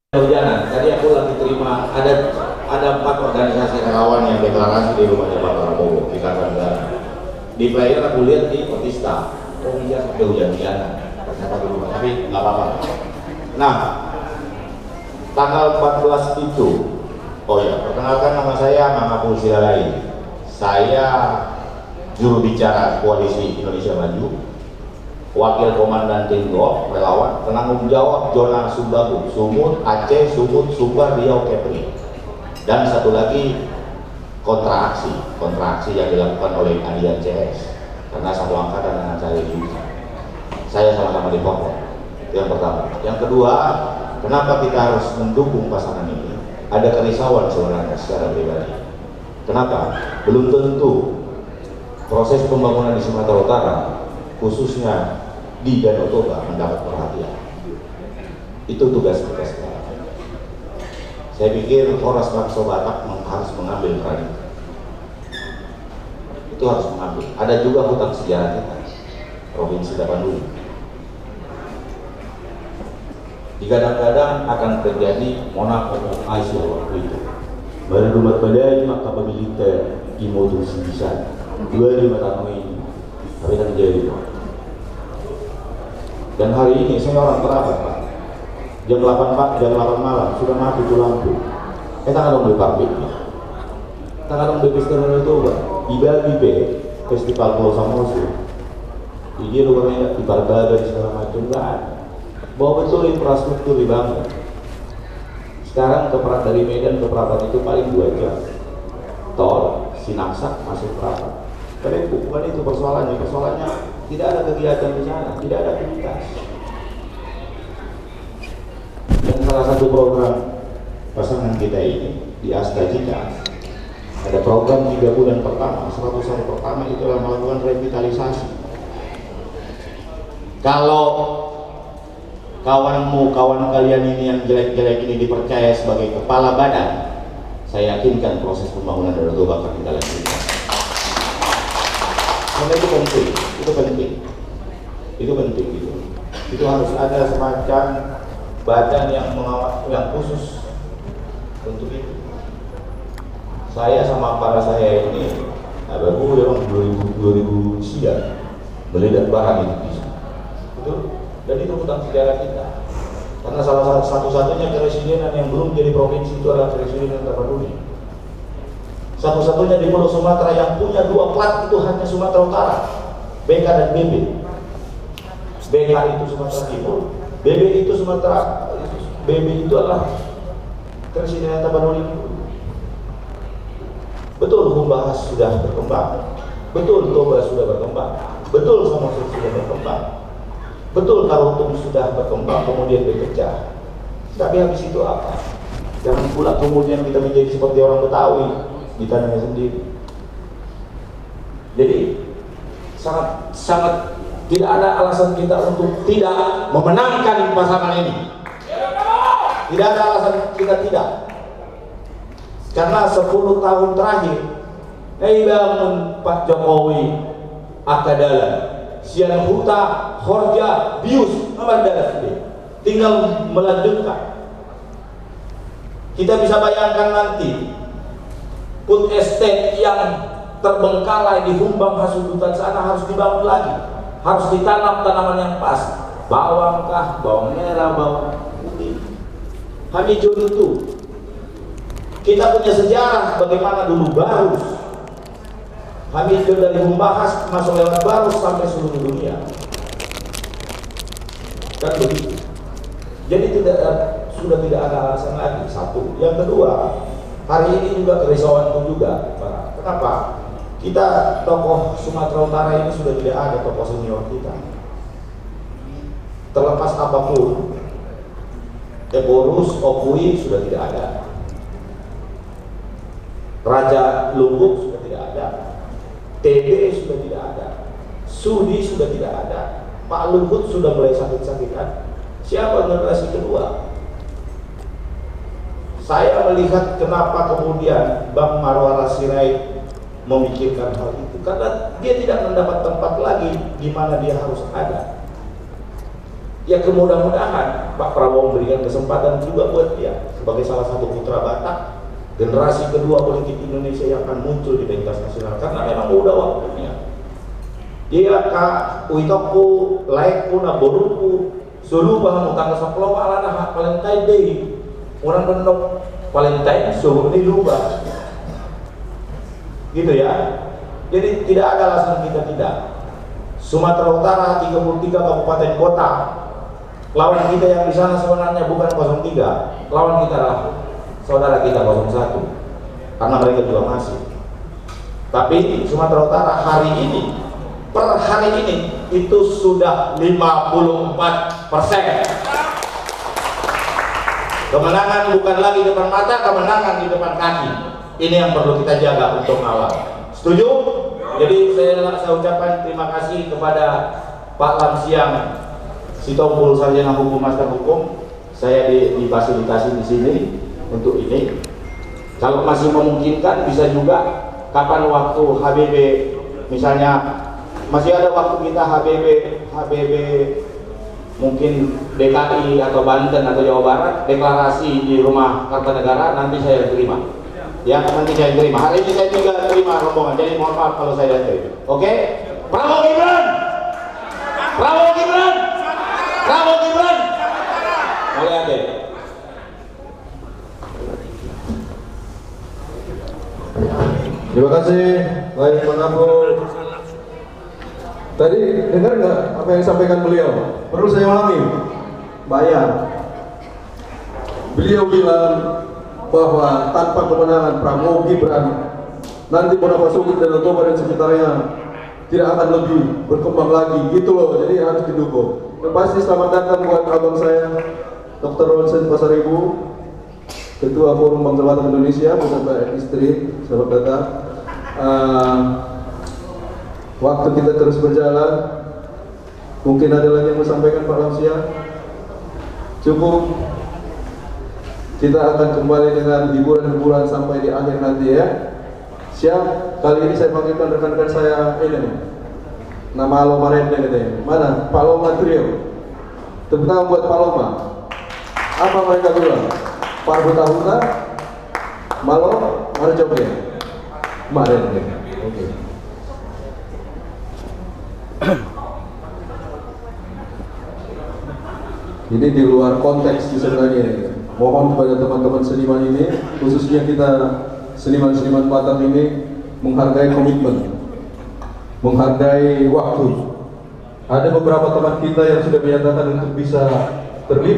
Hujanan, tadi aku lagi terima ada 4 organisasi relawan yang deklarasi di rumahnya Pak Prabowo di Kartanegara. Di player aku lihat di Otista, oh iya sampai hujan-hujanan, ternyata di rumah, tapi nggak apa-apa. Nah, tanggal 14 itu, oh ya, perkenalkan nama saya Mangapul Silalai. Saya juru bicara Koalisi Indonesia Maju, Wakil Komandan Timgok, relawan, penanggung jawab zona Sumbawa, Sumut, Aceh, Sumut, Sumbar, Riau, Kepri, dan satu lagi kontraksi yang dilakukan oleh Adian CS, karena satu angkatan dengan saya juga. Saya sama-sama di Papua. Itu yang pertama. Yang kedua, kenapa kita harus mendukung pasangan ini? Ada kerisauan sebenarnya secara pribadi. Kenapa? Belum tentu proses pembangunan di Sumatera Utara, khususnya di Danau Toba, mendapat perhatian. Itu tugas kita sekarang. Saya pikir Horas Bangsa Batak harus mengambil peran itu. Itu harus mengambil. Ada juga hutang sejarah kita, Provinsi Tapanuli. Digadang-gadang akan terjadi Monaco Asia waktu itu. Baru rumah badai maka militer di modul Sibisan 25 tahun ini, tapi kan jadi. Dan hari ini saya orang terabat Pak, jam 8 malam sudah mati tuh lampu. Kita kan beli pabrik, kita kan beli festival itu Pak, IBA Festival Pulau Samosir. Ini rumahnya di Barbada segala macam kan. Bahwa betul infrastruktur dibangun. Sekarang dari Medan ke Prapat itu paling 2 jam. Tol Sinaksak masuk Prapat. Tapi bukan itu persoalannya tidak ada kegiatan di sana, tidak ada aktivitas. Dan salah satu program pasangan kita ini di Astajika, ada program 3 bulan pertama, 100 hari pertama itu adalah melakukan revitalisasi. Kalau kawan kalian ini yang jelek-jelek ini dipercaya sebagai kepala badan, saya yakinkan proses pembangunan Danau Toba akan kita lanjutkan. Karena itu penting. Itu harus ada semacam badan yang mengawal, yang khusus untuk itu. Saya sama para saya ini, baru memang 2000 siang meledak barang itu bisa. Betul? Dan itu hutang sejarah kita. Karena salah satu-satunya keresidenan yang belum jadi provinsi itu adalah keresidenan Tapanuli. Satu-satunya di Pulau Sumatera yang punya 2 plat itu hanya Sumatera Utara, BK dan BB. BK itu Sumatera Timur, BB itu Sumatera, BB itu adalah Keresidenan Tapanuli. Betul Humbahas sudah berkembang, betul Toba sudah berkembang, betul Samosir sudah berkembang, betul Tarutung sudah berkembang kemudian dipecah. Tapi habis itu apa? Jangan pula kemudian kita menjadi seperti orang Betawi di tanahnya sendiri. Jadi sangat tidak ada alasan kita untuk tidak memenangkan pasangan ini. Tidak ada alasan kita tidak. Karena 10 tahun terakhir bangun Pak Jokowi Akadala, Sian Huta, Horja, Bius, Amandala tinggal melanjutkan. Kita bisa bayangkan nanti food estate yang terbengkalai di Humbang Hasudutan sana harus dibangun lagi, harus ditanam tanaman yang pas, bawang kah, bawang merah, bawang putih. Hamijo itu kita punya sejarah bagaimana dulu Barus, Hamijo dari Humbahas masuk lewat Barus sampai seluruh dunia, kan begitu. Jadi sudah tidak ada alasan lagi. Satu, yang kedua, hari ini juga kerisauanku juga, Pak. Kenapa? Kita tokoh Sumatera Utara ini sudah tidak ada tokoh senior kita. Terlepas apapun, Eborus, Opui sudah tidak ada, Raja Lumbuk sudah tidak ada, TB sudah tidak ada, Sudi sudah tidak ada, Pak Luhut sudah mulai sakit-sakitan. Siapa generasi kedua? Saya melihat kenapa kemudian Bang Marwara Sirait memikirkan hal itu, karena dia tidak mendapat tempat lagi di mana dia harus ada. Ya mudah-mudahan Pak Prabowo memberikan kesempatan juga buat dia sebagai salah satu putra Batak, generasi kedua politik Indonesia yang akan muncul di pentas nasional, karena memang udah waktunya. Dia Kak Uitoku, Laiku, Naboruku, Suluba, Mutang Saplo, Alana, Valentine Day, orang benok Valentine, Suluba, Luba, gitu ya. Jadi tidak ada alasan kita tidak. Sumatera Utara 33 kabupaten kota. Lawan kita yang di sana sebenarnya bukan 03, lawan kita adalah saudara kita 01, karena mereka juga masih. Tapi Sumatera Utara hari ini, per hari ini itu sudah 54%. Kemenangan bukan lagi depan mata, kemenangan di depan kaki. Ini yang perlu kita jaga untuk awal. Setuju? Jadi saya ucapkan terima kasih kepada Pak Lamsiang Sitompul, sarjana hukum, master hukum. Saya difasilitasi di sini untuk ini. Kalau masih memungkinkan bisa juga kapan waktu HBB, misalnya masih ada waktu kita HBB mungkin DKI atau Banten atau Jawa Barat deklarasi di rumah Kartanegara, nanti saya terima. Ya, nanti saya terima. Hari ini saya juga terima rombongan, jadi mohon maaf kalau saya terima. Oke? Prabowo Gibran! Prabowo Gibran! Prabowo Gibran! Mulai aja. Terima kasih, baik Pak. Tadi dengar nggak apa yang disampaikan beliau? Perlu saya ulangi? Bayar. Beliau bilang bahwa tanpa kemenangan Prabowo Gibran nanti Bonava Sukit dan Toba dan sekitarnya tidak akan lebih berkembang lagi, gitu loh. Jadi harus didukung. Dan pasti selamat datang buat abang saya, Dr. Ronsen Pasaribu, Ketua Forum Bangsa Batak Indonesia beserta istri. Selamat datang. Waktu kita terus berjalan, mungkin ada lagi yang mau sampaikan Pak Lamsia? Cukup. Kita akan kembali dengan hiburan-hiburan sampai di akhir nanti ya. Siap? Kali ini saya panggilkan rekan-rekan saya ini nih. Nama Loma Rende katanya. Mana? Pak Loma Trio. Tepuk tangan buat Pak Loma. Apa mereka bilang? Pak Huta-Huta, Malo, Marjoke, Mbak Rende. Oke. Ini di luar konteks sebenarnya. Mohon kepada teman-teman seniman ini, khususnya kita seniman-seniman Batak ini, menghargai komitmen, menghargai waktu. Ada beberapa teman kita yang sudah menyatakan untuk bisa terlibat